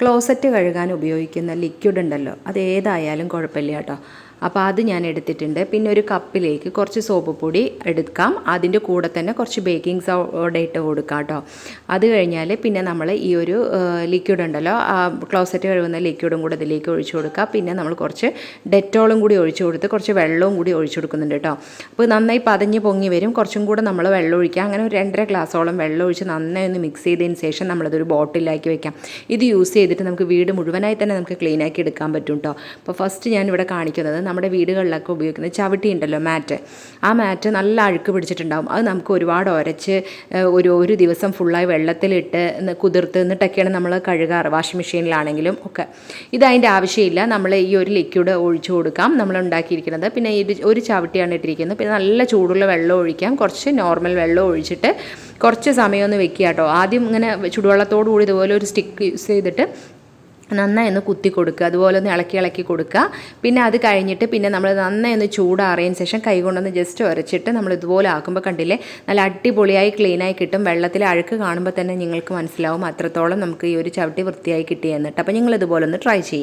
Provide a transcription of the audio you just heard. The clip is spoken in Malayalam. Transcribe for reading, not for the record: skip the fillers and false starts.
ക്ലോസറ്റ് കഴുകാൻ ഉപയോഗിക്കുന്ന ലിക്വിഡ് ഉണ്ടല്ലോ, അത് ഏതായാലും കുഴപ്പമില്ല കേട്ടോ. അപ്പോൾ അത് ഞാൻ എടുത്തിട്ടുണ്ട്. പിന്നെ ഒരു കപ്പിലേക്ക് കുറച്ച് സോപ്പ് പൊടി എടുക്കാം, അതിൻ്റെ കൂടെ തന്നെ കുറച്ച് ബേക്കിംഗ് സോഡ ഇട്ട് കൊടുക്കാം കേട്ടോ. അത് കഴിഞ്ഞാൽ പിന്നെ നമ്മൾ ഈ ഒരു ലിക്വിഡ് ഉണ്ടല്ലോ, ക്ലോസറ്റ് കഴുകുന്ന ലിക്വിഡും കൂടെ ഇതിലേക്ക് ഒഴിച്ചു കൊടുക്കുക. പിന്നെ നമ്മൾ കുറച്ച് ഡെറ്റോളും കൂടി ഒഴിച്ചു കൊടുത്ത് കുറച്ച് വെള്ളവും കൂടി ഒഴിച്ചു കൊടുക്കുന്നുണ്ട് കേട്ടോ. അപ്പോൾ നന്നായി പതഞ്ഞ് പൊങ്ങി വരും. കുറച്ചും കൂടെ നമ്മൾ വെള്ളം ഒഴിക്കുക. അങ്ങനെ ഒരു 2.5 ഗ്ലാസോളം വെള്ളം ഒഴിച്ച് നന്നായി ഒന്ന് മിക്സ് ചെയ്തതിന് ശേഷം നമ്മളതൊരു ബോട്ടിലാക്കി വെക്കാം. ഇത് യൂസ് ചെയ്തിട്ട് നമുക്ക് വീട് മുഴുവനായി തന്നെ നമുക്ക് ക്ലീനാക്കി എടുക്കാൻ പറ്റും കേട്ടോ. അപ്പോൾ ഫസ്റ്റ് ഞാനിവിടെ കാണിക്കുന്നത് നമ്മുടെ വീടുകളിലൊക്കെ ഉപയോഗിക്കുന്ന ചവിട്ടി ഉണ്ടല്ലോ, മാറ്റ്. ആ മാറ്റ് നല്ല അഴുക്ക് പിടിച്ചിട്ടുണ്ടാകും. അത് നമുക്ക് ഒരുപാട് ഉരച്ച് ഒരു ദിവസം ഫുള്ളായി വെള്ളത്തിലിട്ട് കുതിർത്ത് എന്നിട്ടൊക്കെയാണ് നമ്മൾ കഴുകാറ്, വാഷിംഗ് മെഷീനിലാണെങ്കിലും ഒക്കെ. ഇതതിൻ്റെ ആവശ്യമില്ല. നമ്മൾ ഈ ഒരു ലിക്വിഡ് ഒഴിച്ചു കൊടുക്കാം, നമ്മൾ ഉണ്ടാക്കിയിരിക്കുന്നത്. പിന്നെ ഇത് ഒരു ചവിട്ടിയാണ് ഇട്ടിരിക്കുന്നത്. പിന്നെ നല്ല ചൂടുള്ള വെള്ളം ഒഴിക്കാം, കുറച്ച് നോർമൽ വെള്ളം ഒഴിച്ചിട്ട് കുറച്ച് സമയം ഒന്ന് വെക്കുക കേട്ടോ. ആദ്യം ഇങ്ങനെ ചുടുവെള്ളത്തോടു കൂടി ഇതുപോലെ ഒരു സ്റ്റിക്ക് യൂസ് ചെയ്തിട്ട് നന്നായി ഒന്ന് കുത്തി കൊടുക്കുക, അതുപോലെ ഒന്ന് ഇളക്കി കൊടുക്കുക. പിന്നെ അത് കഴിഞ്ഞിട്ട് പിന്നെ നമ്മൾ നന്നായി ഒന്ന് ചൂടാറിയതിന് ശേഷം കൈ കൊണ്ടൊന്ന് ജസ്റ്റ് ഉരച്ചിട്ട് നമ്മൾ ഇതുപോലെ ആക്കുമ്പോൾ കണ്ടില്ലേ, നല്ല അടിപൊളിയായി ക്ലീനായി കിട്ടും. വെള്ളത്തിലെ അഴുക്ക് കാണുമ്പോൾ തന്നെ നിങ്ങൾക്ക് മനസ്സിലാവും അത്രത്തോളം നമുക്ക് ഈ ഒരു ചവിട്ടി വൃത്തിയായി കിട്ടിയെന്നിട്ട്. അപ്പോൾ നിങ്ങൾ ഇതുപോലെ ഒന്ന് ട്രൈ ചെയ്യും.